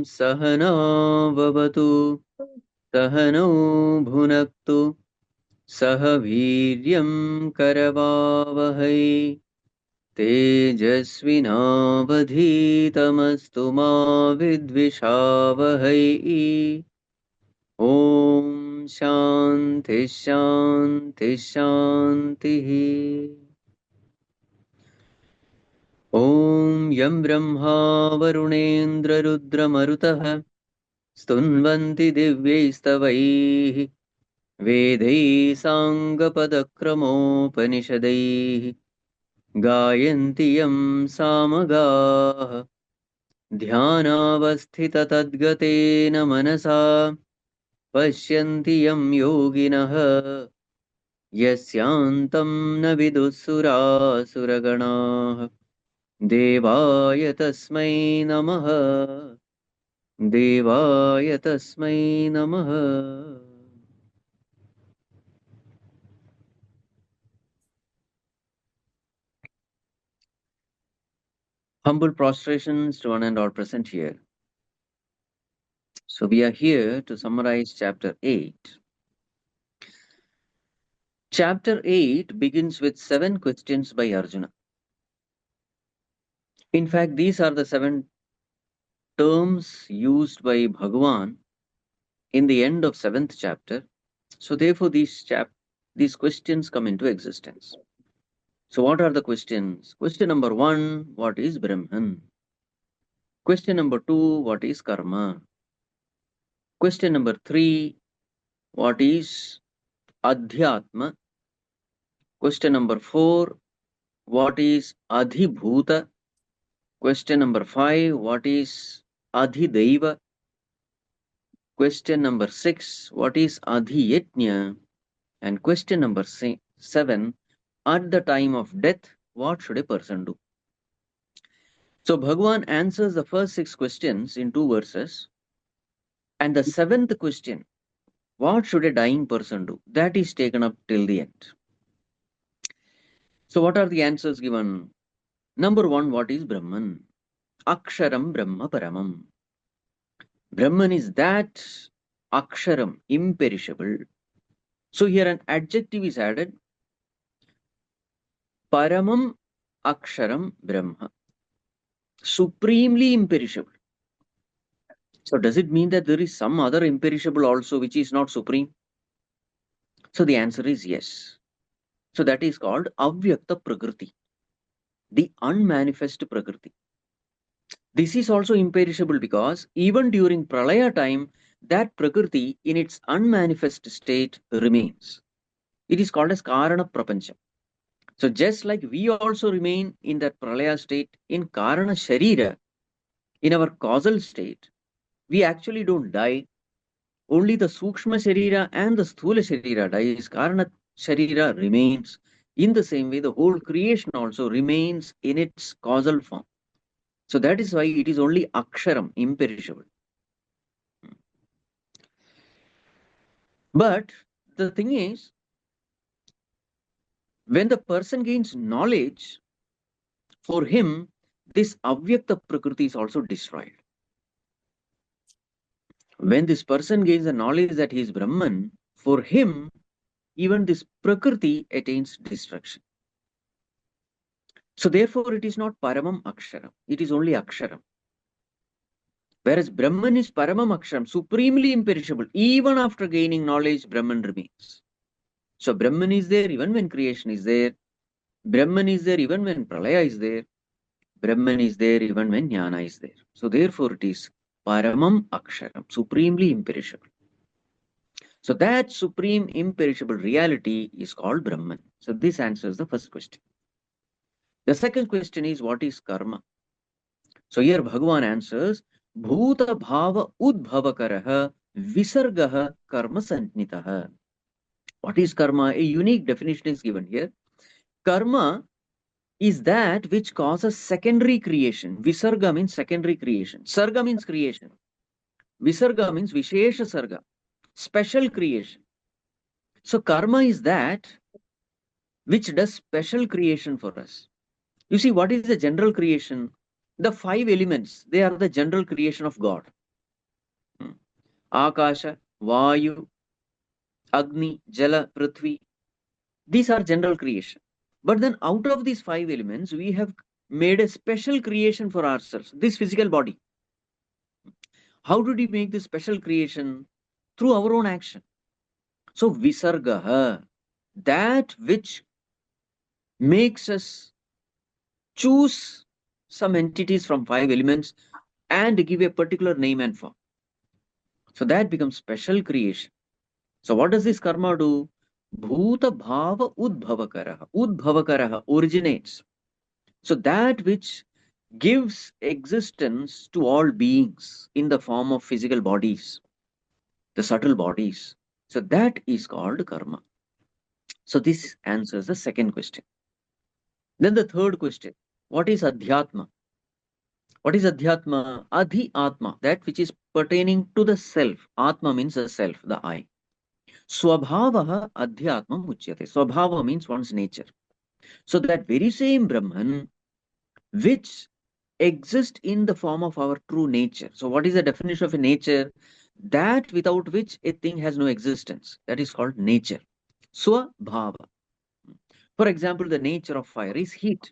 सहना भवतु सहनौ भुनक्तु सह वीर्यं करवावहै तेजस्विनावधीतमस्तु मा विद्विषावहै ॐ शान्ति शान्ति शान्तिः ॐ यं ब्रह्मा वरुणेन्द्ररुद्रमरुतः स्तुन्वन्ति दिव्यैस्तवैः वेदैः साङ्गपदक्रमोपनिषदैः गायन्ति यं सामगाः ध्यानावस्थिततद्गतेन मनसा पश्यन्ति यं योगिनः यस्यान्तं न विदुःसुरासुरगणाः देवाय तस्मै नमः देवाय तस्मै नमः Humble prostrations to one and all present here. So we are here to summarize chapter 8. Chapter 8 begins with 7 questions by Arjuna. In fact, these are the 7 terms used by Bhagavan in the end of 7th chapter. So therefore these questions come into existence. So what are the questions? Question number 1, what is Brahman? Question number 2, what is karma? Question number 3, what is Adhyatma? Question number 4, what is Adhibhuta? Question number 5, what is Adhidaiva? Question number 6, what is Adhiyajna? And question number 7, at the time of death, what should a person do? So Bhagavan answers the first 6 questions in 2 verses. And the 7th question, what should a dying person do? That is taken up till the end. So what are the answers given? Number 1, what is Brahman? Aksharam Brahma Paramam. Brahman is that Aksharam, imperishable. So here an adjective is added. Paramam Aksharam Brahma. Supremely imperishable. So does it mean that there is some other imperishable also which is not supreme? So the answer is yes. So that is called Avyakta Prakriti, the unmanifest Prakriti. This is also imperishable because even during Pralaya time, that Prakriti in its unmanifest state remains. It is called as Karana Prapancha. So just like we also remain in that Pralaya state in Karana Sharira, in our causal state, we actually don't die. Only the Sukshma Sharira and the Sthula Sharira dies. Karana Sharira remains. In the same way, the whole creation also remains in its causal form. So that is why it is only Aksharam, imperishable. But the thing is, when the person gains knowledge, for him, this Avyakta Prakriti is also destroyed. When this person gains the knowledge that he is Brahman, for him, even this Prakriti attains destruction. So therefore, it is not Paramam Aksharam. It is only Aksharam. Whereas Brahman is Paramam Aksharam, supremely imperishable. Even after gaining knowledge, Brahman remains. So Brahman is there even when creation is there. Brahman is there even when Pralaya is there. Brahman is there even when Jnana is there. So therefore, it is Paramam Aksharam, supremely imperishable. So that supreme imperishable reality is called Brahman. So this answers the first question. The second question is, what is karma? So here Bhagavan answers, Bhuta Bhava Udbhavakaraha Visargaha Karma Santnitaha. What is karma? A unique definition is given here. Karma is that which causes secondary creation. Visarga means secondary creation. Sarga means creation. Visarga means Vishesha Sarga, special creation. So karma is that which does special creation for us. You see, what is the general creation? The 5 elements, they are the general creation of God. Akasha, Vayu, Agni, Jala, Prithvi. These are general creation. But then out of these 5 elements, we have made a special creation for ourselves, this physical body. How did we make this special creation? Through our own action. So Visargaha, that which makes us choose some entities from 5 elements and give a particular name and form. So that becomes special creation. So what does this karma do? Bhuta bhava udbhavakaraha. Udbhavakaraha originates. So that which gives existence to all beings in the form of physical bodies, the subtle bodies. So that is called karma. So this answers the second question. Then the third question, what is adhyatma? What is adhyatma? Adhi atma, that which is pertaining to the self. Atma means the self, the I. Swabhavaha adhyatma uchyate. Swabhava means one's nature. So that very same Brahman which exists in the form of our true nature. So what is the definition of a nature? That without which a thing has no existence. That is called nature. Swabhava. For example, the nature of fire is heat.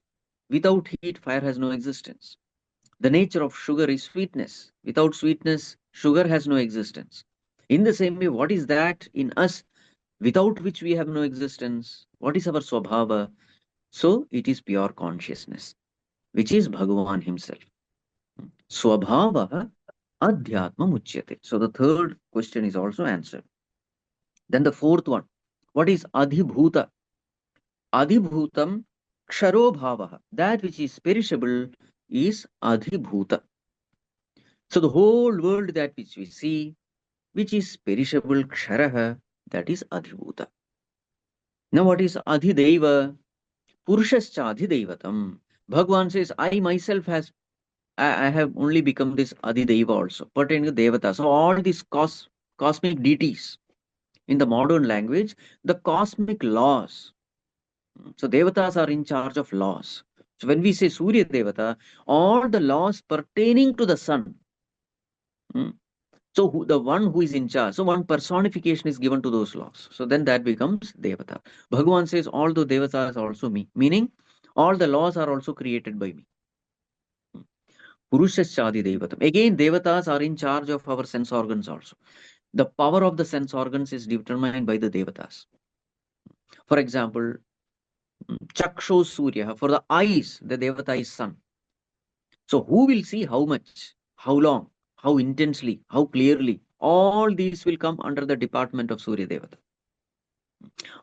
Without heat, fire has no existence. The nature of sugar is sweetness. Without sweetness, sugar has no existence. In the same way, what is that in us without which we have no existence? What is our swabhava? So it is pure consciousness, which is Bhagavan himself. Swabhava adhyatma muchyate. So the third question is also answered. Then the fourth one, what is adhibhuta? Adhibhutam ksharo bhavaha. That which is perishable is adhibhuta. So the whole world that which we see, which is perishable ksharaha, that is adhibhuta. Now what is adhideva? Purushascha adhidevatam. Bhagavan says, I myself I have only become this adhideva also, pertaining to devata. So all these cosmic deities, in the modern language, the cosmic laws. So devatas are in charge of laws. So when we say Surya Devata, all the laws pertaining to the sun. So the one who is in charge, so one personification is given to those laws. So then that becomes Devata. Bhagavan says all the Devatas are also me, meaning all the laws are also created by me. Purushashadi Devatam. Again, Devatas are in charge of our sense organs also. The power of the sense organs is determined by the Devatas. For example, Chaksho Surya, for the eyes, the Devata is sun. So who will see how much, how long, how intensely, how clearly? All these will come under the department of Surya Devata.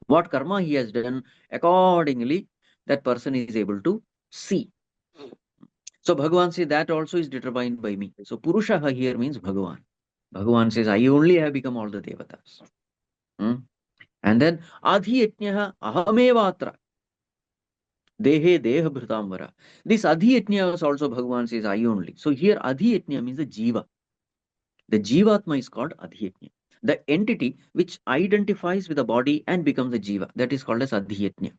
What karma he has done, accordingly, that person is able to see. So Bhagavan says that also is determined by me. So Purushaha here means Bhagavan. Bhagavan says, I only have become all the Devatas. And then Adhiyatnyaha Ahamevatra. Dehe Deha Bhritamvara. This Adhiyatnya is also Bhagavan says, I only. So here Adhiyatnya means the Jiva. The Jivatma is called Adhiyatnya. The entity which identifies with the body and becomes the Jiva. That is called as Adhiyatnya.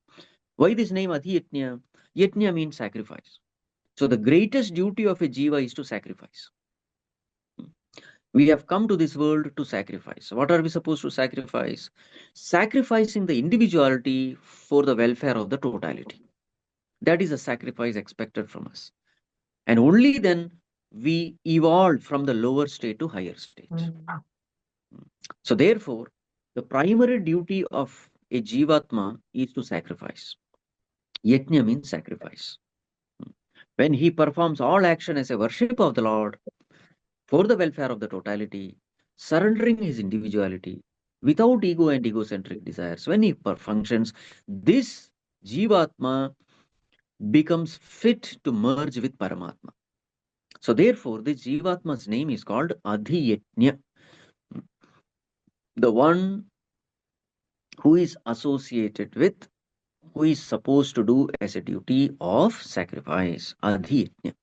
Why this name Adhiyatnya? Yatnya means sacrifice. So the greatest duty of a Jiva is to sacrifice. We have come to this world to sacrifice. What are we supposed to sacrifice? Sacrificing the individuality for the welfare of the totality. That is a sacrifice expected from us. And only then we evolve from the lower state to higher state. So therefore, the primary duty of a Jivatma is to sacrifice. Yajna means sacrifice. When he performs all action as a worship of the Lord for the welfare of the totality, surrendering his individuality without ego and egocentric desires, when he functions, this Jivatma becomes fit to merge with Paramatma. So therefore, this Jivatma's name is called Adhiyajna, the one who is associated with, who is supposed to do as a duty of sacrifice, Adhiyajna.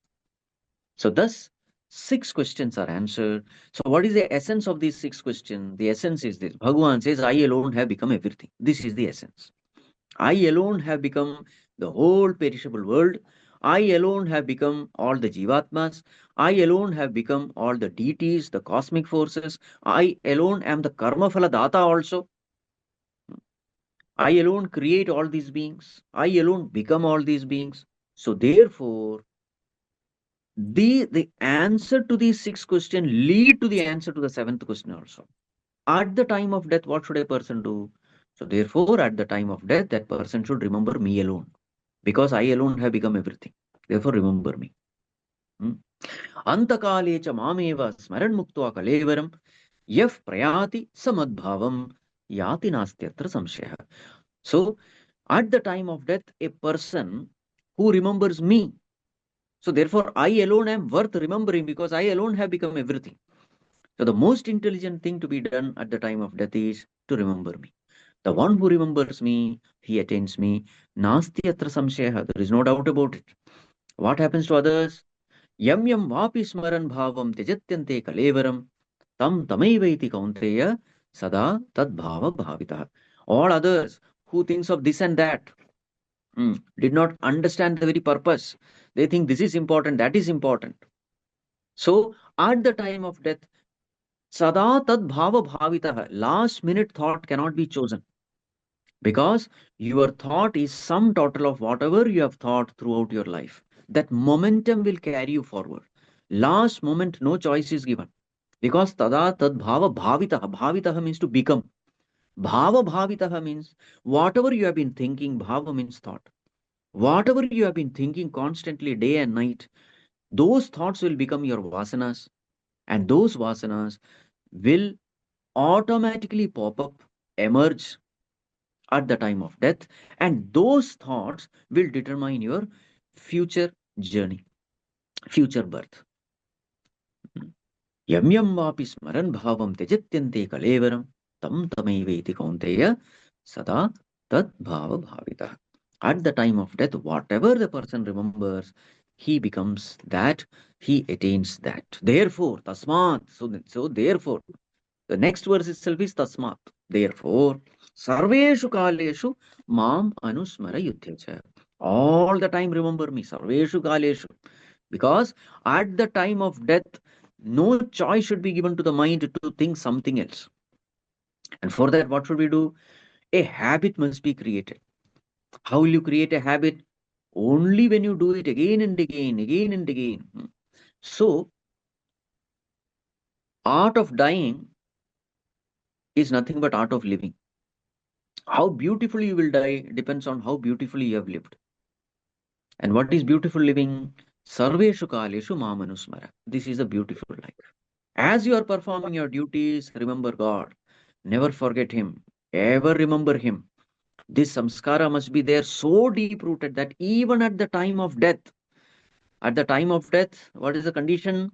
So thus, 6 questions are answered. So what is the essence of these 6 questions? The essence is this. Bhagavan says, I alone have become everything. This is the essence. I alone have become the whole perishable world. I alone have become all the Jivatmas. I alone have become all the deities, the cosmic forces. I alone am the Karma Phala Data also. I alone create all these beings. I alone become all these beings. So therefore, the answer to these six questions lead to the answer to the seventh question also. At the time of death, what should a person do? So therefore, at the time of death, that person should remember me alone. Because I alone have become everything. Therefore, remember me. Hmm? Antakale cha mameva smaran muktva kalevaram yaf prayati samadbhavam yati nastyatra samshaya. So, at the time of death, a person who remembers me. So, therefore, I alone am worth remembering because I alone have become everything. So, the most intelligent thing to be done at the time of death is to remember me. The one who remembers me, he attains me. Nasti atra samshaya. There is no doubt about it. What happens to others? Yam yam vapi smaran bhavam tejatyante kalevaram tam tamaivaiti kaunteya sada tad bhava bhavita. All others who thinks of this and that did not understand the very purpose. They think this is important, that is important. So at the time of death, sada tad bhava bhavita, last minute thought cannot be chosen because your thought is sum total of whatever you have thought throughout your life. That momentum will carry you forward. Last moment, no choice is given because tada tad bhava bhavitaha. Bhavitaha means to become. Bhava bhavitaha means whatever you have been thinking, bhava means thought. Whatever you have been thinking constantly day and night, those thoughts will become your vasanas, and those vasanas will automatically pop up, emerge at the time of death, and those thoughts will determine your future journey, future birth. Yam yam vapi smaran bhavam tejatyante kalevaram tam tamaiveti kaunteya sada tad bhava bhavita. At the time of death, whatever the person remembers, he becomes that, he attains that. Therefore, tasmat. So therefore, the next verse itself is tasmat. Therefore, sarveshu kaleshu mam anusmara yuddhacha. All the time remember me, sarveshu kaleshu. Because at the time of death, no choice should be given to the mind to think something else. And for that, what should we do? A habit must be created. How will you create a habit? Only when you do it again and again, again and again. So, art of dying is nothing but art of living. How beautifully you will die depends on how beautifully you have lived. And what is beautiful living? Sarveshu kaleshu mamanusmara. This is a beautiful life. As you are performing your duties, remember God. Never forget Him. Ever remember Him. This samskara must be there so deep rooted that even at the time of death, what is the condition?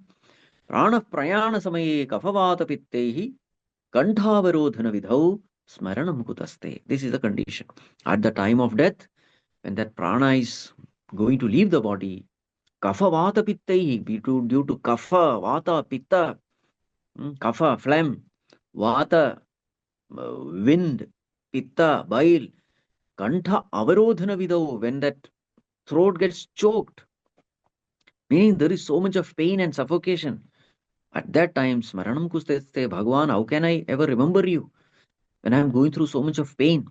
Prana prayana samaye kafavata pittehi kantavarodhana vidhau smaranam kutaste. This is the condition. At the time of death, when that prana is going to leave the body, kafavata pittehi, due to kapha, vata, pitta, kapha, phlegm, vata, wind, pitta, bile, kantha avarodhana vidhau, when that throat gets choked, meaning there is so much of pain and suffocation. At that time, Smaranam Kusteste, Bhagwan, how can I ever remember you when I am going through so much of pain?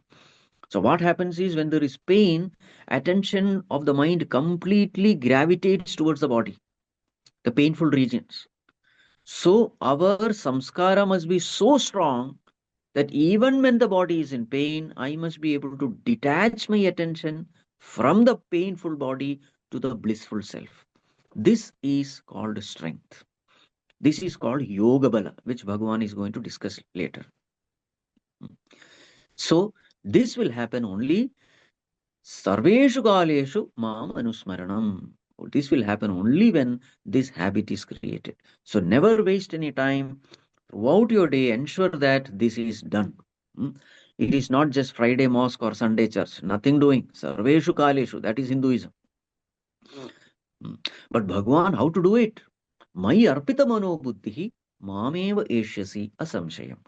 So, what happens is when there is pain, attention of the mind completely gravitates towards the body, the painful regions. So, our samskara must be so strong that even when the body is in pain, I must be able to detach my attention from the painful body to the blissful self. This is called strength. This is called Yoga Bala, which Bhagavan is going to discuss later. So, this will happen only Sarveshu Kaleshu Mam Anusmaranam. This will happen only when this habit is created. So, never waste any time. Throughout your day, ensure that this is done. Hmm. It is not just Friday mosque or Sunday church. Nothing doing. Sarveshu Kaleshu. That is Hinduism. Hmm. But Bhagwan, how to do it? Mai arpita mano buddhi mameva eshyasi asamshayam.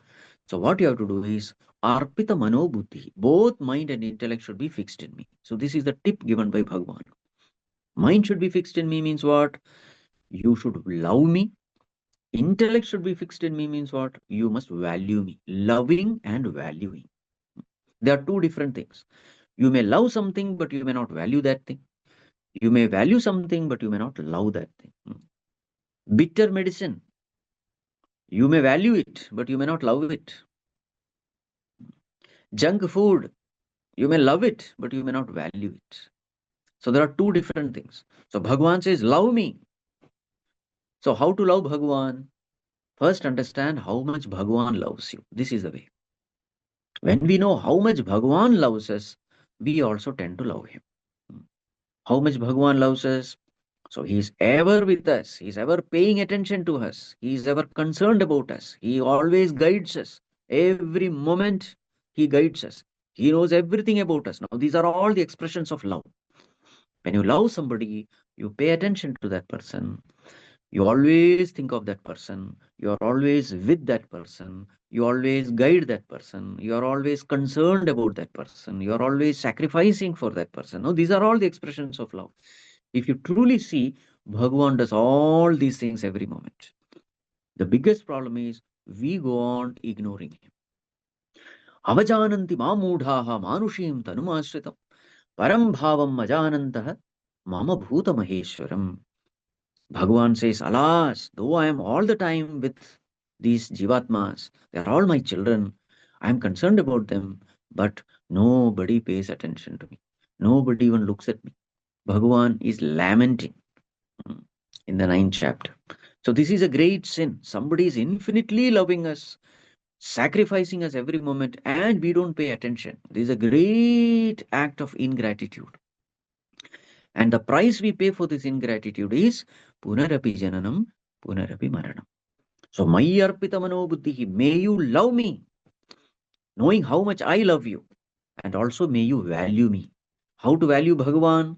So what you have to do is arpita mano buddhi. Both mind and intellect should be fixed in me. So this is the tip given by Bhagwan. Mind should be fixed in me means what? You should love me. Intellect should be fixed in me means what? You must value me. Loving and valuing. They are two different things. You may love something, but you may not value that thing. You may value something, but you may not love that thing. Bitter medicine. You may value it, but you may not love it. Junk food. You may love it, but you may not value it. So there are two different things. So Bhagwan says, love me. So how to love Bhagwan? First understand how much Bhagwan loves you. This is the way. When we know how much Bhagwan loves us, we also tend to love him. How much Bhagwan loves us? So he is ever with us. He is ever paying attention to us. He is ever concerned about us. He always guides us. Every moment he guides us. He knows everything about us. Now these are all the expressions of love. When you love somebody, you pay attention to that person. You always think of that person. You are always with that person. You always guide that person. You are always concerned about that person. You are always sacrificing for that person. Now, these are all the expressions of love. If you truly see, Bhagavan does all these things every moment. The biggest problem is we go on ignoring him. Avajananti mamudhaha manushim tanumashritam param bhavam ajanantah mama bhuta maheshwaram. Bhagavan says, alas, though I am all the time with these jivatmas, they are all my children, I am concerned about them, but nobody pays attention to me. Nobody even looks at me. Bhagavan is lamenting in the 9th chapter. So this is a great sin. Somebody is infinitely loving us, sacrificing us every moment, and we don't pay attention. This is a great act of ingratitude. And the price we pay for this ingratitude is punarapi jananam, punarapi maranam. So mayi arpita mano buddhihi, may you love me, knowing how much I love you, and also may you value me. How to value Bhagavan?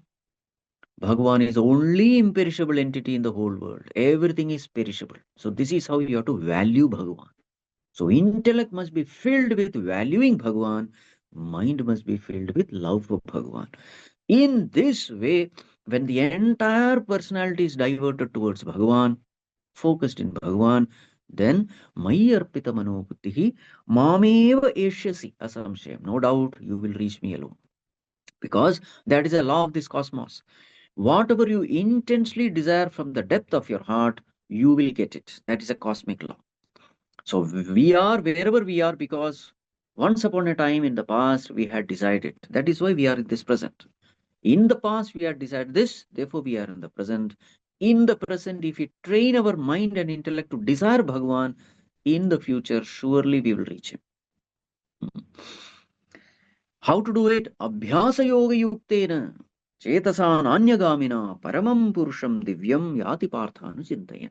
Bhagavan is the only imperishable entity in the whole world. Everything is perishable. So this is how you have to value Bhagavan. So intellect must be filled with valuing Bhagavan. Mind must be filled with love for Bhagavan. In this way, when the entire personality is diverted towards Bhagavan, focused in Bhagavan, then Mayi Arpita Mano Buddhihi Mameva Eshyasi Asamshayam. No doubt you will reach me alone. Because that is a law of this cosmos. Whatever you intensely desire from the depth of your heart, you will get it. That is a cosmic law. So we are wherever we are because once upon a time in the past we had decided. That is why we are in this present. In the past we had decided this, therefore we are in the present. In the present, if we train our mind and intellect to desire Bhagavan, in the future, surely we will reach him. How to do it? Abhyasa yoga yuktena chetasa nanyagamina paramam purusham divyam yati parthanu chintayan.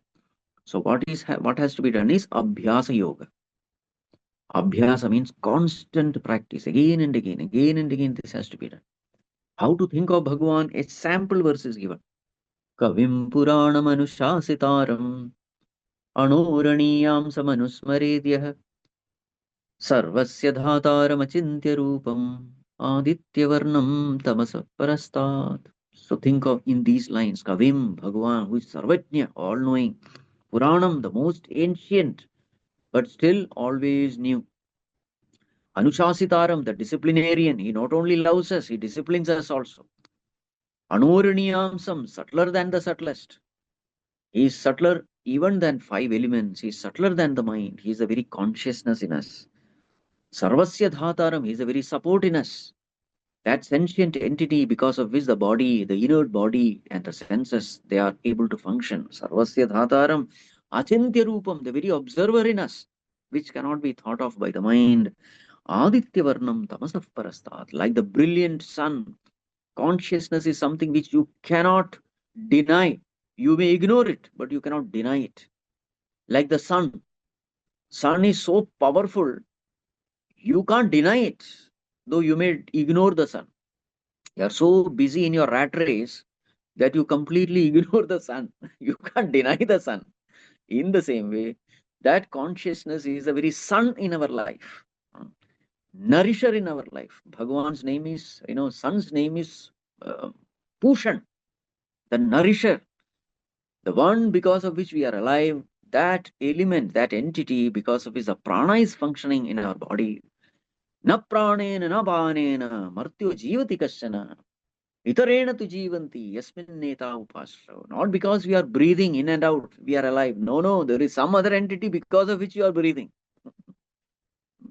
So what has to be done is Abhyasa yoga. Abhyasa means constant practice, again and again this has to be done. How to think of Bhagavan? A sample verse is given. Kavim Puranam Anushasitaram Anuraniyam Samanusmaredyah Sarvasya Dhataramachintya Rupam Adityavarnam Tamasa Parastat. So think of in these lines, Kavim, Bhagavan, who is Sarvajna, all-knowing, Puranam, the most ancient, but still always new. Anushasitaram, the disciplinarian, he not only loves us, he disciplines us also. Anuraniyamsam, subtler than the subtlest. He is subtler even than 5 elements. He is subtler than the mind. He is the very consciousness in us. Sarvasya Dhataram, he is the very support in us. That sentient entity because of which the body, the inert body and the senses, they are able to function. Sarvasya Dhataram, Achintya Rupam, the very observer in us, which cannot be thought of by the mind. Aditya Varnam Tamasaf Parastat, like the brilliant sun. Consciousness is something which you cannot deny. You may ignore it, but you cannot deny it. Like the sun. Sun is so powerful, you can't deny it, though you may ignore the sun. You are so busy in your rat race that you completely ignore the sun. You can't deny the sun. In the same way, that consciousness is the very sun in our life, nourisher in our life. Bhagavan's name is, sun's name is Pushan. the nourisher, the one because of which we are alive, that element, that entity because of which the prana is functioning in our body. Na pranena na banena martyo jivati kashana. Itarena tu jivanti yasmin neta upasra. Not because we are breathing in and out, we are alive. No, no, there is some other entity because of which you are breathing.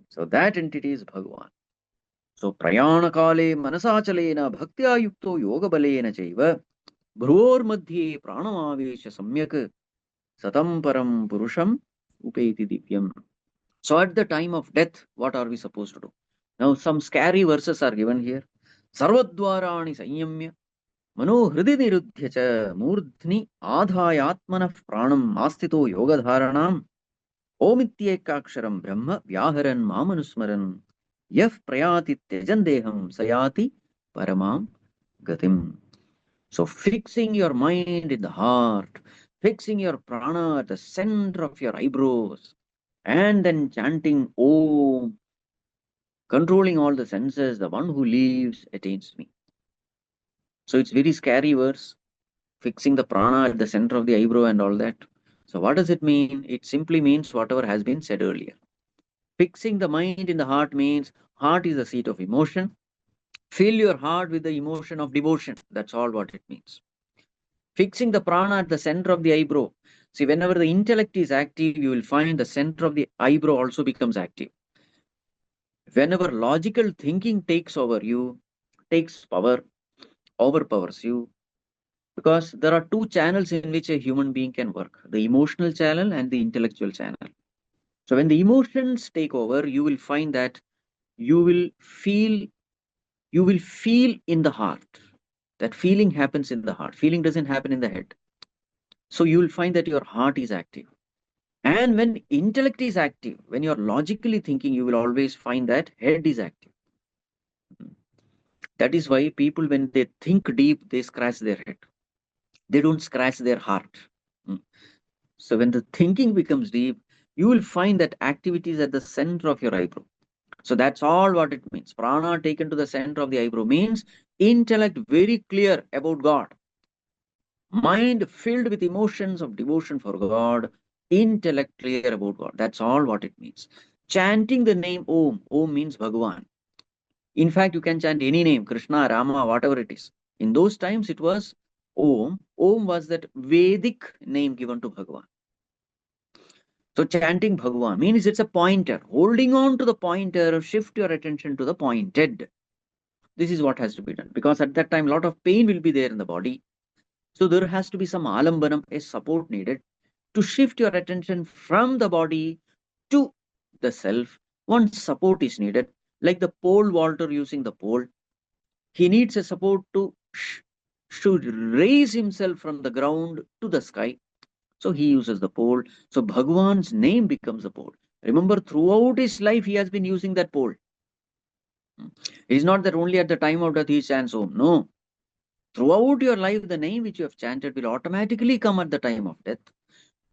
So that entity is Bhagavan. So prayana kale manasachalena bhaktya yukto yoga balena chaiva bhror madhye pranamavesha samyak satam param purusham upeti divyam. So at the time of death, what are we supposed to do? Now some scary verses are given here. Sarvadvarani sanyamya mano hridi nirudhya cha murdhni adhayatmanah pranam astito yogadharanam omityekaksharam brahma vyaharan mamanusmaran yah prayati tyajandeham sayati paramam gatim. So fixing your mind in the heart, fixing your prana at the center of your eyebrows, and then chanting Om, controlling all the senses, the one who lives attains me. So it's very scary verse, fixing the prana at the center of the eyebrow and all that. So what does it mean? It simply means whatever has been said earlier. Fixing the mind in the heart means heart is the seat of emotion. Fill your heart with the emotion of devotion. That's all what it means. Fixing the prana at the center of the eyebrow. See, whenever the intellect is active, you will find the center of the eyebrow also becomes active. Whenever logical thinking takes over you, takes power, overpowers you, because there are two channels in which a human being can work, the emotional channel and the intellectual channel. So when the emotions take over, you will find that you will feel you will feel in the heart. That feeling happens in the heart. Feeling doesn't happen in the head. So you will find that your heart is active. And when intellect is active, when you're logically thinking, you will always find that head is active. That is why people, when they think deep, they scratch their head. They don't scratch their heart. Mm. So when the thinking becomes deep, you will find that activity is at the center of your eyebrow. So that's all what it means. Prana taken to the center of the eyebrow means intellect very clear about God. Mind filled with emotions of devotion for God. Intellect clear about God. That's all what it means. Chanting the name Om. Om means Bhagavan. In fact, you can chant any name, Krishna, Rama, whatever it is. In those times, it was Om. Om was that Vedic name given to Bhagavan. So chanting Bhagavan means it's a pointer. Holding on to the pointer, shift your attention to the pointed. This is what has to be done. Because at that time, a lot of pain will be there in the body. So there has to be some alambanam, a support needed to shift your attention from the body to the self. One support is needed, like the pole vaulter using the pole. He needs a support to should raise himself from the ground to the sky. So he uses the pole. So Bhagwan's name becomes the pole. Remember, throughout his life, he has been using that pole. It is not that only at the time of death he chants Om. No. Throughout your life, the name which you have chanted will automatically come at the time of death.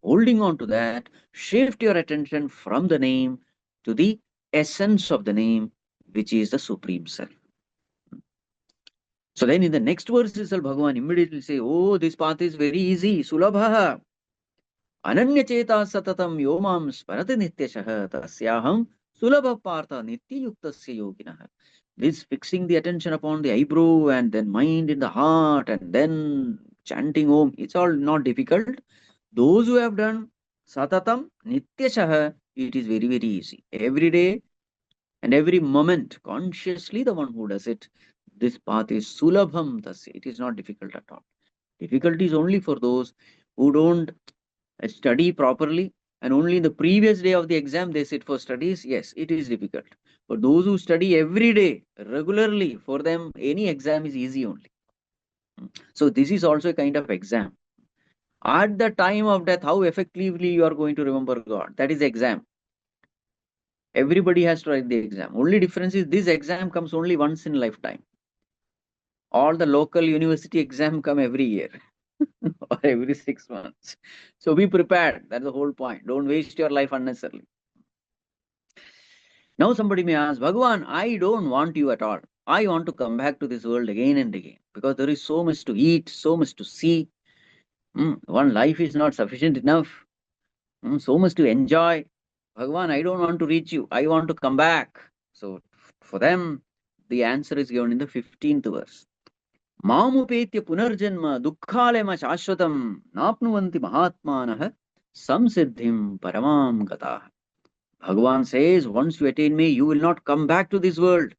Holding on to that, shift your attention from the name to the essence of the name, which is the Supreme Self. So then in the next verse itself, Bhagavan immediately say, oh, this path is very easy, sulabha. Ananyacheta satatam yomam sparati nityashah tasyaham sulabha partha nityayuktasya yoginah. This fixing the attention upon the eyebrow and then mind in the heart and then chanting Om, it's all not difficult. Those who have done satatam nityashah, it is very, very easy. Every day and every moment, consciously the one who does it, this path is sulabham tasya. It is not difficult at all. Difficulty is only for those who don't study properly and only in the previous day of the exam they sit for studies. Yes, it is difficult. But those who study every day, regularly, for them, any exam is easy only. So this is also a kind of exam. At the time of death, how effectively you are going to remember God, that is the exam. Everybody has to write the exam. Only difference is this exam comes only once in lifetime. All the local university exam come every year or every 6 months. So be prepared. That's the whole point. Don't waste your life unnecessarily. Now somebody may ask, Bhagavan, I don't want you at all. I want to come back to this world again and again. because there is so much to eat, so much to see. One life is not sufficient enough. So much to enjoy. Bhagavan, I don't want to reach you. I want to come back. So for them, the answer is given in the 15th verse. Mamupetya punarjanma dukkhalema shashvatam napnuvanti mahatmanah samsiddhim paramam gata. Bhagavan says, once you attain me, you will not come back to this world.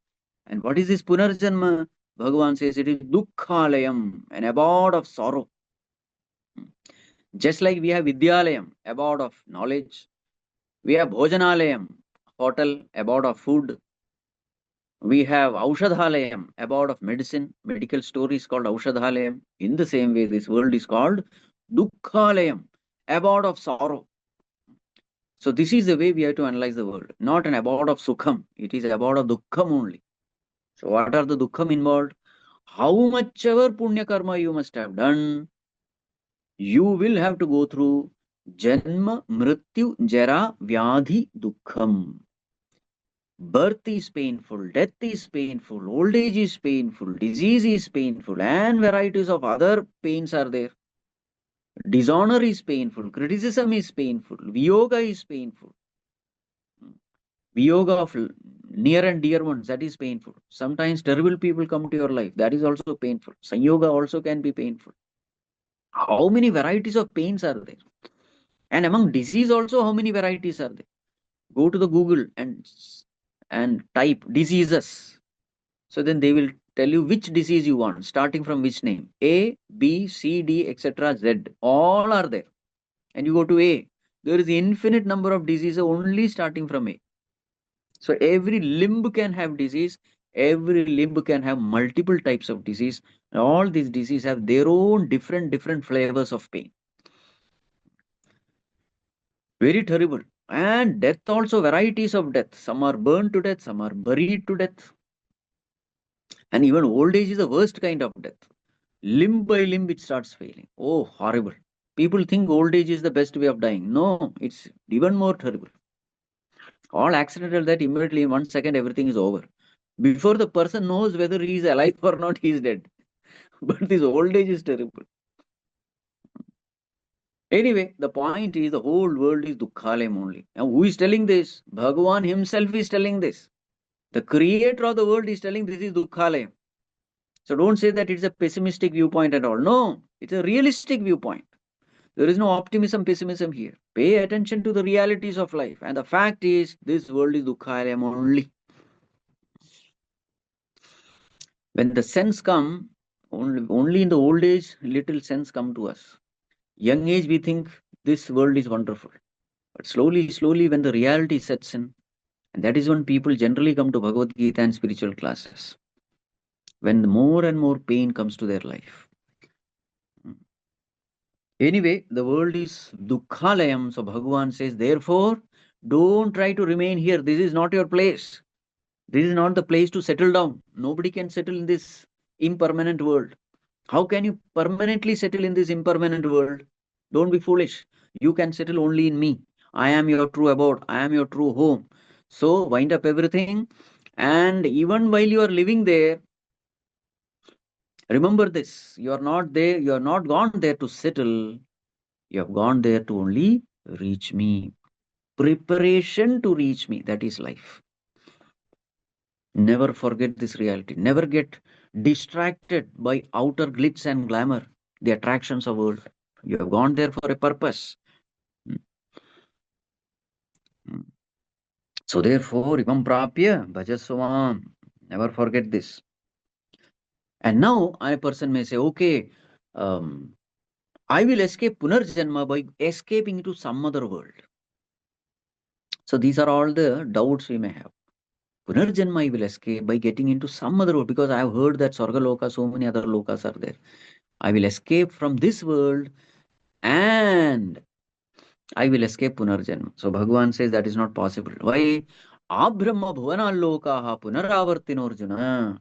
And what is this punarjanma? Bhagavan says it is dukkhalayam, an abode of sorrow. Just like we have Vidyalayam, abode of knowledge. We have Bhojanalayam, hotel, abode of food. We have Aushadhalayam, abode of medicine. Medical store is called Aushadhalayam. In the same way, this world is called Dukkhalayam, abode of sorrow. So this is the way we have to analyze the world. Not an abode of Sukham. It is abode of Dukkham only. So what are the Dukkham involved? How much ever Punya Karma you must have done, you will have to go through Janma, Mrityu, Jara, Vyadhi, Dukkham. Birth is painful, death is painful, old age is painful, disease is painful, and varieties of other pains are there. Dishonor is painful, criticism is painful, Viyoga is painful. Viyoga of near and dear ones, that is painful. Sometimes terrible people come to your life, that is also painful. Sanyoga also can be painful. How many varieties of pains are there? And among disease also, how many varieties are there? Go to the Google and type diseases. So then they will tell you which disease you want, starting from which name. A, B, C, D, etc., Z. All are there. And you go to A. There is infinite number of diseases only starting from A. So every limb can have disease. Every limb can have multiple types of disease. All these diseases have their own different flavors of pain. Very terrible. And death also, varieties of death. Some are burned to death, some are buried to death. And even old age is the worst kind of death. Limb by limb it starts failing. Oh, horrible. People think old age is the best way of dying. No, it's even more terrible. All accidental that immediately in 1 second everything is over. Before the person knows whether he is alive or not, he is dead. But this old age is terrible. Anyway, the point is the whole world is Dukkhalayam only. Now who is telling this? Bhagavan himself is telling this. The creator of the world is telling this is Dukkhalayam. So don't say that it's a pessimistic viewpoint at all. No, it's a realistic viewpoint. There is no optimism, pessimism here. Pay attention to the realities of life. And the fact is, this world is Dukkhalayam only. When the sense come, only in the old age, little sense come to us. Young age, we think this world is wonderful. But slowly, when the reality sets in, and that is when people generally come to Bhagavad Gita and spiritual classes. When more and more pain comes to their life. Anyway, the world is Dukkhalayam. So Bhagavan says, therefore, don't try to remain here. This is not your place. This is not the place to settle down. Nobody can settle in this impermanent world. How can you permanently settle in this impermanent world? Don't be foolish. You can settle only in me. I am your true abode. I am your true home. So wind up everything. And even while you are living there, remember this. You are not there. You are not gone there to settle. You have gone there to only reach me. Preparation to reach me. That is life. Never forget this reality. Never get distracted by outer glitz and glamour, the attractions of world. You have gone there for a purpose. So therefore, imam prapya bhajasvam. Never forget this. And now a person may say, okay, I will escape punarjanma by escaping into some other world. So these are all the doubts we may have. Punarjanma I will escape by getting into some other world, because I have heard that Sarga Loka, so many other lokas are there. I will escape from this world and I will escape Punarjanma. So Bhagavan says that is not possible. Why? Abrahma bhuvana lokaha punaravartino Arjuna.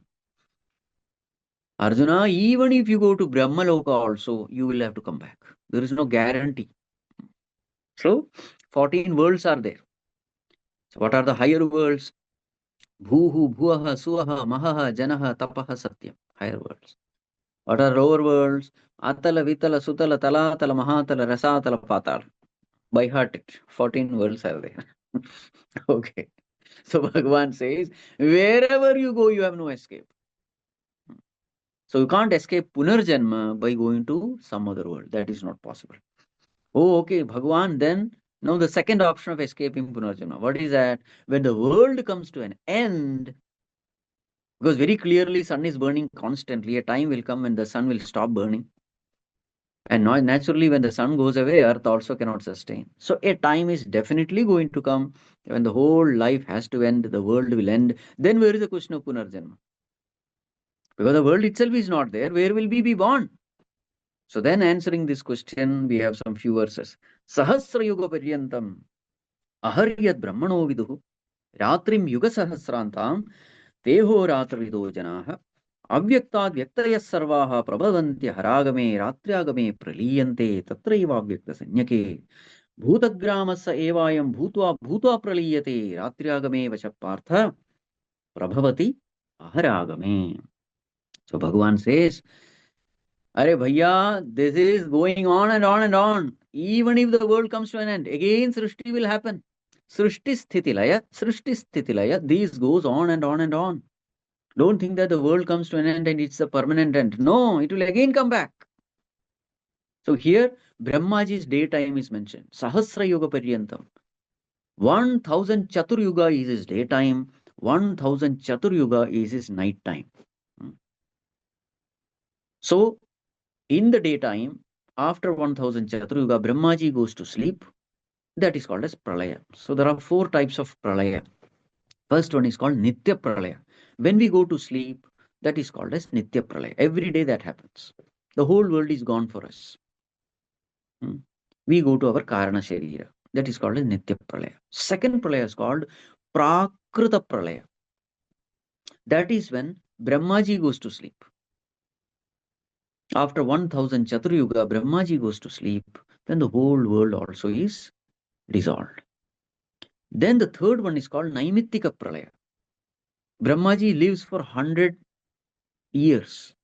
Arjuna, even if you go to Brahma Loka also, you will have to come back. There is no guarantee. So 14 worlds are there. So what are the higher worlds? Bhuhu, bhuaha, suaha, mahaha, janaha, tapaha, satyam. Higher worlds. What are lower worlds? Atala, Vitala, Sutala, Talatala, Mahatala, Rasatala, Patala. By heart, it. 14 worlds are there. Okay. So Bhagavan says, wherever you go, you have no escape. So you can't escape Punarjanma by going to some other world. That is not possible. Oh, okay, Bhagavan, then now the second option of escaping Punarjanma. What is that? When the world comes to an end, because very clearly sun is burning constantly, a time will come when the sun will stop burning. And now naturally, when the sun goes away, earth also cannot sustain. So a time is definitely going to come when the whole life has to end, the world will end. Then where is the question of Punarjanma? Because the world itself is not there, where will we be born? So then answering this question, we have some few verses. Sahasra yuga paryantam aharyad brahmano viduhu ratrim yuga sahasrantam teho ratravido janaha avyakta vyaktaya sarvaha prabhavanti haragame ratriagame praliyante tatraiva vyakta sanyake bhutagramasa evayam bhutva bhutva praliyate ratriagame vachapartha prabhavati aharagame. So Bhagavan says, Arey bhaiya, this is going on and on and on. Even if the world comes to an end, again Srishti will happen. Srishti Sthiti Laya, this goes on and on and on. Don't think that the world comes to an end and it's a permanent end. No, it will again come back. So here, Brahmaji's daytime is mentioned. Sahasra Yoga Paryantam. 1000 Chatur Yuga is his daytime, 1000 Chatur Yuga is his night time. So, in the daytime, after 1000 Chaturyuga, Brahmaji goes to sleep. That is called as Pralaya. So there are 4 types of Pralaya. First one is called Nitya Pralaya. When we go to sleep, that is called as Nitya Pralaya. Every day that happens. The whole world is gone for us. We go to our Karana Sharira. That is called as Nitya Pralaya. Second Pralaya is called Prakrita Pralaya. That is when Brahmaji goes to sleep. After 1000 Chaturyuga, Brahmaji goes to sleep, then the whole world also is dissolved. Then the third one is called Naimittika Pralaya. Brahmaji lives for 100 years.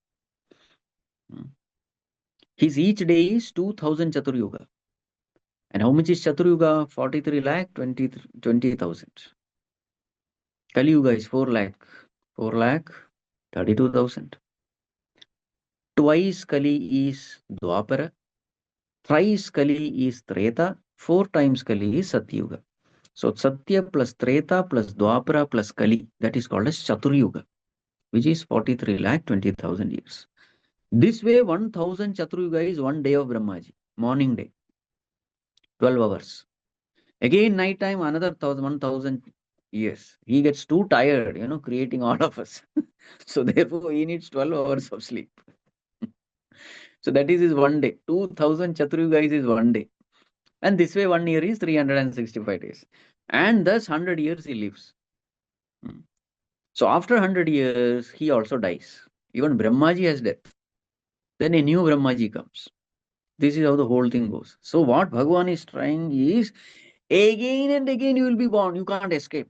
His each day is 2000 Chaturyuga. And how much is Chaturyuga? 43 lakh, 20,000. Kali Yuga is 4 lakh. 4 lakh, 32,000. Twice Kali is Dwapara. Thrice Kali is Treta. 4 times Kali is Satyuga. So Satya plus Treta plus Dwapara plus Kali, that is called as Chaturyuga, which is 43 lakh 20,000 years. This way 1000 Chaturyuga is 1 day of Brahmaji, morning day, 12 hours. Again night time, another 1000 years. He gets too tired, creating all of us. So therefore he needs 12 hours of sleep. So that is his 1 day. 2000 Chaturyuga is 1 day. And this way 1 year is 365 days. And thus 100 years he lives. So after 100 years, he also dies. Even Brahmaji has death. Then a new Brahmaji comes. This is how the whole thing goes. So what Bhagavan is trying is, again and again you will be born. You can't escape.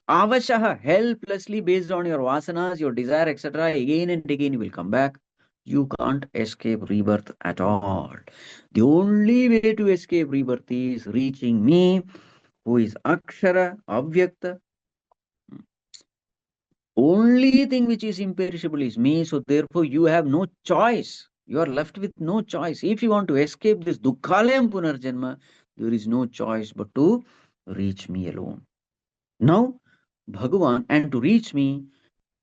Avashaha, helplessly based on your vasanas, your desire, etc. Again and again you will come back. You can't escape rebirth at all. The only way to escape rebirth is reaching me, who is Akshara, Avyakta. Only thing which is imperishable is me. So therefore you have no choice. You are left with no choice. If you want to escape this Dukkhalayam Punarjanma, there is no choice but to reach me alone. Now, Bhagavan, and to reach me,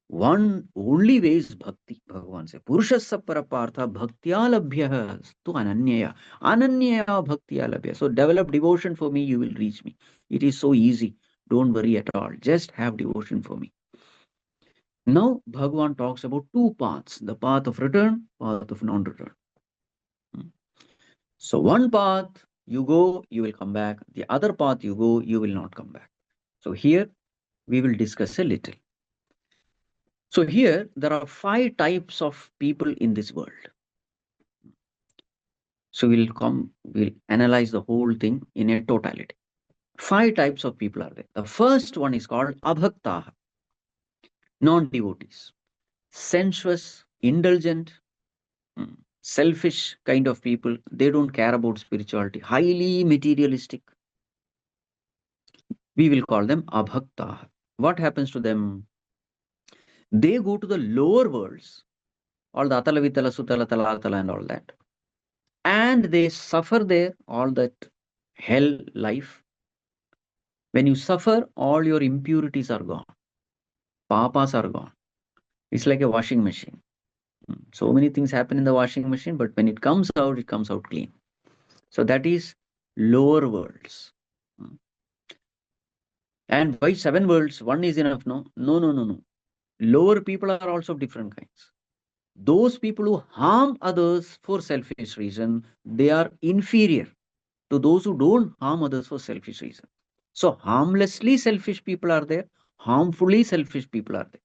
one only way is bhakti. Bhagavan says, Purushasya Parapartha Bhaktya Labhyah tu Ananyaya. Ananyaya Bhaktya Labhyah. So develop devotion for me, you will reach me. It is so easy. Don't worry at all. Just have devotion for me. Now, Bhagavan talks about 2 paths, the path of return, path of non-return. So one path, you go, you will come back. The other path, you go, you will not come back. So here, we will discuss a little. So here, there are 5 types of people in this world. So we'll analyze the whole thing in a totality. 5 types of people are there. The first one is called abhaktaha, non-devotees. Sensuous indulgent, selfish kind of people. They don't care about spirituality. Highly materialistic. We will call them abhakta. What happens to them? They go to the lower worlds, all the Atala, Vitala, Sutala, Talatala, and all that. And they suffer there, all that hell life. When you suffer, all your impurities are gone. Papas are gone. It's like a washing machine. So many things happen in the washing machine, but when it comes out clean. So that is lower worlds. And why 7 worlds? One is enough? No. Lower people are also different kinds. Those people who harm others for selfish reason, they are inferior to those who don't harm others for selfish reason. So harmlessly selfish people are there, harmfully selfish people are there.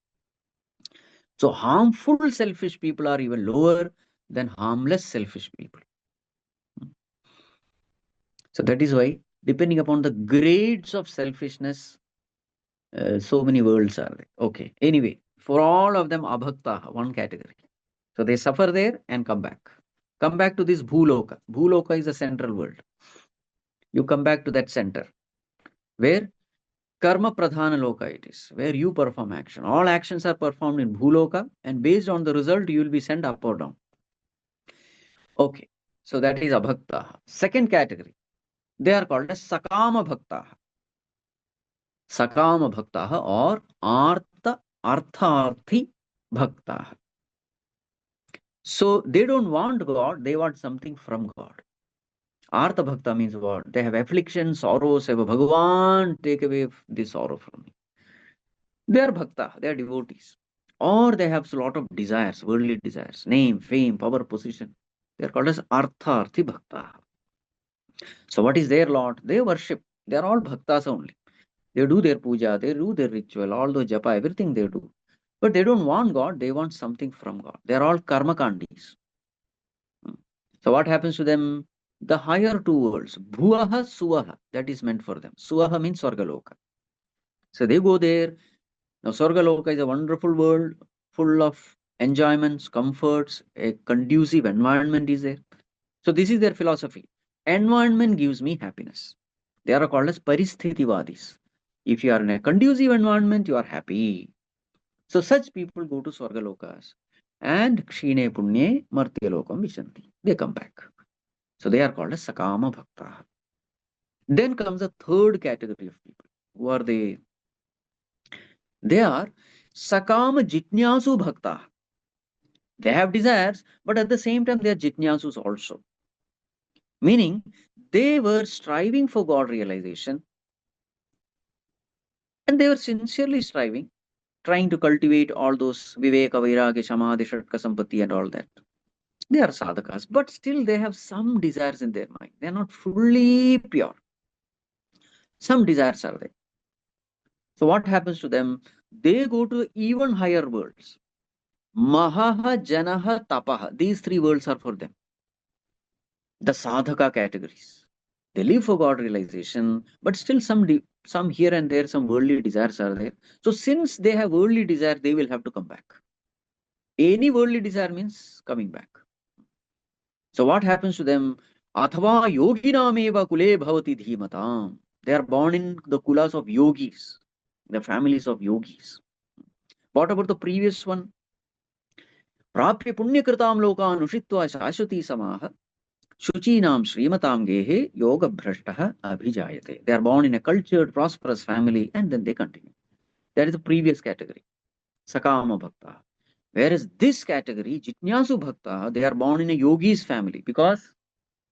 So harmful selfish people are even lower than harmless selfish people. So that is why, depending upon the grades of selfishness, so many worlds are there. Okay. Anyway, for all of them, abhakta, one category. So they suffer there and come back. Come back to this bhuloka. Bhuloka is a central world. You come back to that center where karma pradhana loka it is, where you perform action. All actions are performed in bhuloka, and based on the result, you will be sent up or down. Okay. So that is abhakta. Second category. They are called as sakama bhakta. Sakama bhakta or artha artharthi bhakta. So they don't want God, they want something from God. Artha bhakta means what? They have affliction, sorrow, say, Bhagavan, take away this sorrow from me. They are bhakta, they are devotees. Or they have a lot of desires, worldly desires, name, fame, power, position. They are called as artharthi bhakta. So what is their lot? They worship. They are all bhaktas only. They do their puja, they do their ritual, all the japa, everything they do. But they don't want God, they want something from God. They are all karma kandis. So what happens to them? The higher two worlds, bhuaha, suaha, that is meant for them. Suaha means Swargaloka. So they go there. Now Swargaloka is a wonderful world full of enjoyments, comforts, a conducive environment is there. So this is their philosophy. Environment gives me happiness. They are called as paristhitiwadis. If you are in a conducive environment, you are happy. So such people go to Swargalokas and Kshine Punye Martyalokam Vishanti. They come back. So they are called as Sakama Bhakta. Then comes a third category of people. Who are they? They are Sakama Jitnyasu Bhakta. They have desires, but at the same time they are Jitnyasus also. Meaning they were striving for God realization and they were sincerely striving, trying to cultivate all those Viveka, Vairagya, Samadhi, Shatka, Sampatti and all that. They are sadhakas, but still they have some desires in their mind. They are not fully pure. Some desires are there. So what happens to them? They go to even higher worlds. Mahaha, Janaha, Tapaha. These 3 worlds are for them. The sadhaka categories. They live for God realization, but still some here and there, some worldly desires are there. So since they have worldly desire, they will have to come back. Any worldly desire means coming back. So what happens to them? Athava yoginameva kule bhavati dhimatam. They are born in the kulas of yogis, the families of yogis. What about the previous one? Prapya punyakritam lokan ushitva shashwati samaha shuchinam srimatam gehe yoga bhrashtaha abhijayate. They are born in a cultured, prosperous family and then they continue. That is the previous category, Sakama Bhakta. Whereas this category, Jitnyasu Bhakta, they are born in a yogi's family because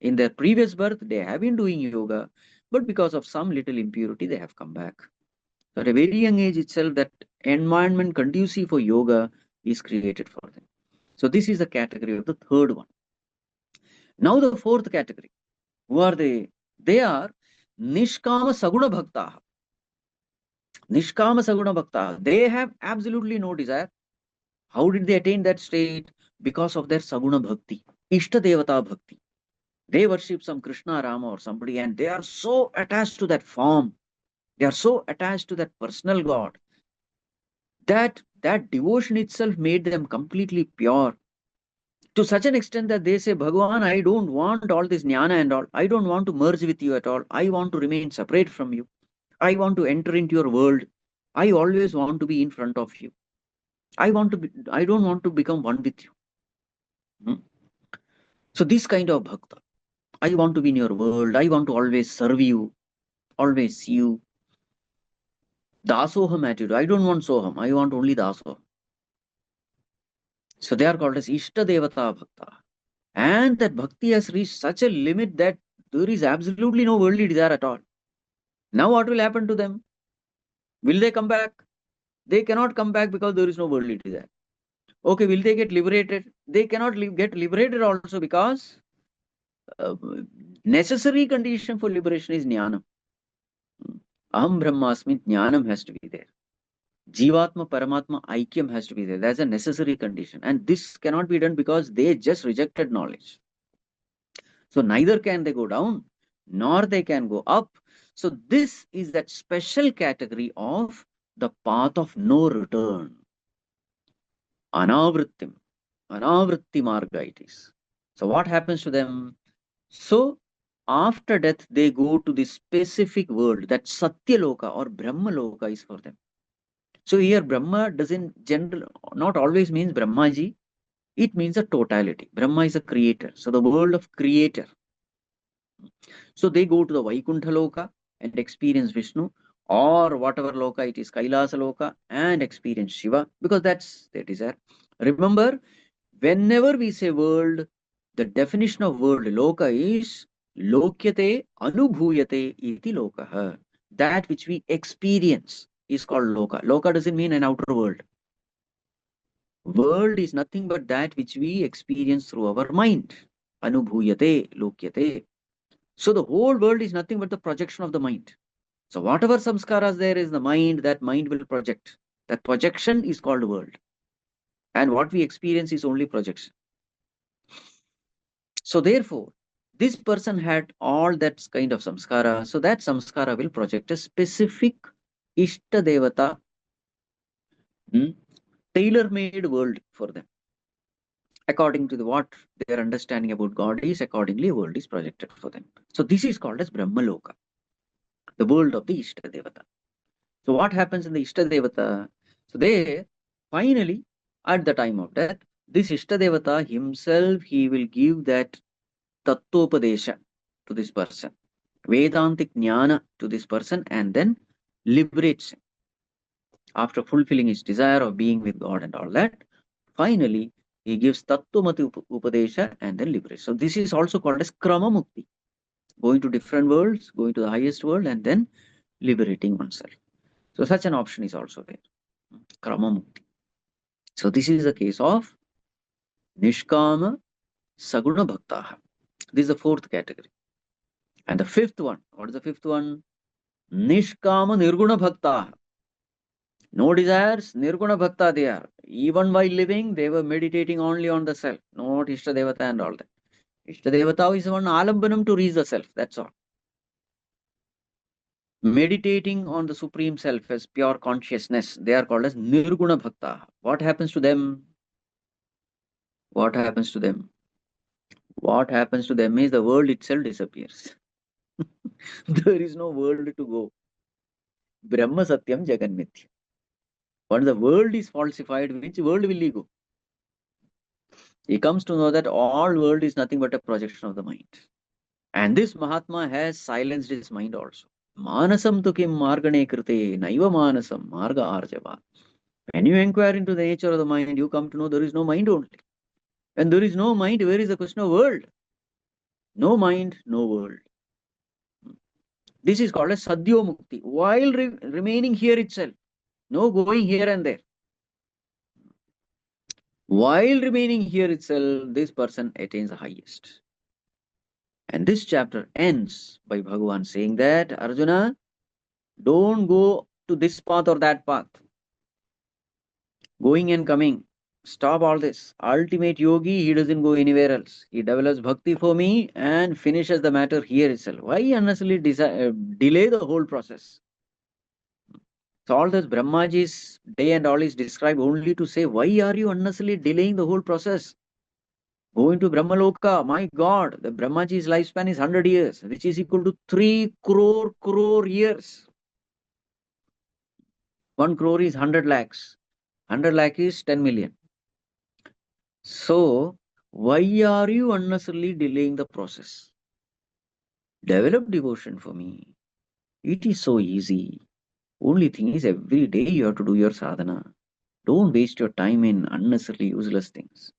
in their previous birth they have been doing yoga, but because of some little impurity they have come back. So at a very young age itself, that environment conducive for yoga is created for them. So this is the category of the third one. Now the fourth category. Who are they? They are Nishkama Saguna Bhakta. Nishkama Saguna Bhakta. They have absolutely no desire. How did they attain that state? Because of their Saguna Bhakti, Ishta Devata Bhakti. They worship some Krishna, Rama or somebody and they are so attached to that form. They are so attached to that personal God that that devotion itself made them completely pure. To such an extent that they say, Bhagavan, I don't want all this jnana and all. I don't want to merge with you at all. I want to remain separate from you. I want to enter into your world. I always want to be in front of you. I don't want to become one with you. Hmm? So this kind of bhakta, I want to be in your world. I want to always serve you, always see you. Dasoham attitude. I don't want soham. I want only dasoham. So they are called as Ishta Devata Bhakta. And that bhakti has reached such a limit that there is absolutely no worldly desire at all. Now what will happen to them? Will they come back? They cannot come back because there is no worldly desire. Okay, will they get liberated? They cannot get liberated also because necessary condition for liberation is jnana. Aham Brahmasmi, jnanam has to be there. Jivatma Paramatma Aikyam has to be there. That's a necessary condition. And this cannot be done because they just rejected knowledge. So neither can they go down, nor they can go up. So this is that special category of the path of no return. Anavrittim. Anavritti marga it is. So what happens to them? So after death, they go to the specific world that Satyaloka or Brahmaloka is for them. So here Brahma doesn't general not always means Brahmaji. It means a totality. Brahma is a creator. So the world of creator. So they go to the Vaikuntha Loka and experience Vishnu, or whatever Loka it is, Kailasa Loka, and experience Shiva, because that's their desire. Remember, whenever we say world, the definition of world, Loka, is Lokyate Anubhuyate iti Lokaha. That which we experience is called Loka. Loka doesn't mean an outer world. World is nothing but that which we experience through our mind. Anubhuyate, Lokyate. So the whole world is nothing but the projection of the mind. So whatever samskaras there is the mind, that mind will project. That projection is called world. And what we experience is only projection. So therefore, this person had all that kind of samskara. So that samskara will project a specific Ishta Devata, tailor-made world for them. According to what their understanding about God is, accordingly world is projected for them. So this is called as Brahmaloka, the world of the Ishta Devata. So what happens in the Ishta Devata? So there, finally, at the time of death, this Ishta Devata himself, he will give that Tattvopadesha to this person, Vedantic Jnana to this person, and then liberates him. After fulfilling his desire of being with God and all that, finally, he gives Tattvamati Upadesha and then liberates. So this is also called as Krama Mukti, going to different worlds, going to the highest world, and then liberating oneself. So such an option is also there. Krama Mukti. So this is the case of Nishkama Saguna Bhaktaha. This is the fourth category. And the fifth one, what is the fifth one? Nishkama Nirguna Bhaktaha. No desires, Nirguna Bhakta they are. Even while living, they were meditating only on the self, not Ishta Devata and all that. Ishta Devata is one alambanam to reach the self, that's all. Meditating on the Supreme Self as pure consciousness, they are called as Nirguna Bhakta. What happens to them? What happens to them? What happens to them is the world itself disappears. There is no world to go. Brahma Satyam Jagan Mithya. When the world is falsified, which world will he go? He comes to know that all world is nothing but a projection of the mind. And this Mahatma has silenced his mind also. Manasam tu kim margane krite, naiva manasam marga arjava. When you inquire into the nature of the mind, you come to know there is no mind only. When there is no mind, where is the question of world? No mind, no world. This is called as Sadhyo Mukti, while remaining here itself. No going here and there. While remaining here itself, this person attains the highest. And this chapter ends by Bhagavan saying that, Arjuna, don't go to this path or that path. Going and coming. Stop all this. Ultimate yogi, he doesn't go anywhere else. He develops bhakti for me and finishes the matter here itself. Why unnecessarily delay the whole process? So all this Brahmaji's day and all is described only to say, why are you unnecessarily delaying the whole process? Going to Brahmaloka, my God, the Brahmaji's lifespan is 100 years, which is equal to 3 crore years. 1 crore is 100 lakhs. 100 lakh is 10 million. So, why are you unnecessarily delaying the process? Develop devotion for me. It is so easy. Only thing is, every day you have to do your sadhana. Don't waste your time in unnecessarily useless things.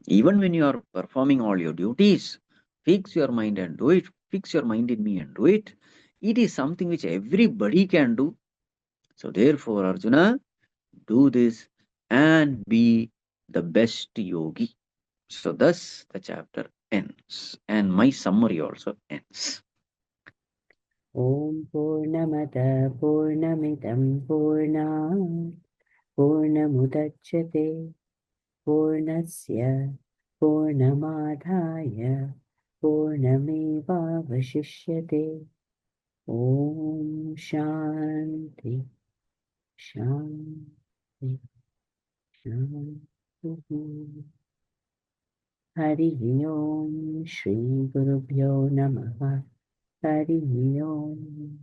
Even when you are performing all your duties, fix your mind and do it. Fix your mind in me and do it. It is something which everybody can do. So, therefore, Arjuna, do this and be the best yogi. So, thus the chapter ends, and my summary also ends. Om Purnamada Purnamidam Purnat Purnamudachyate Purnasya Purnamadhaya Purnamevavashishyate. Om Shanti Shanti Shanti. Hari Om Shri Gurubhyo Namaha. Hari Om.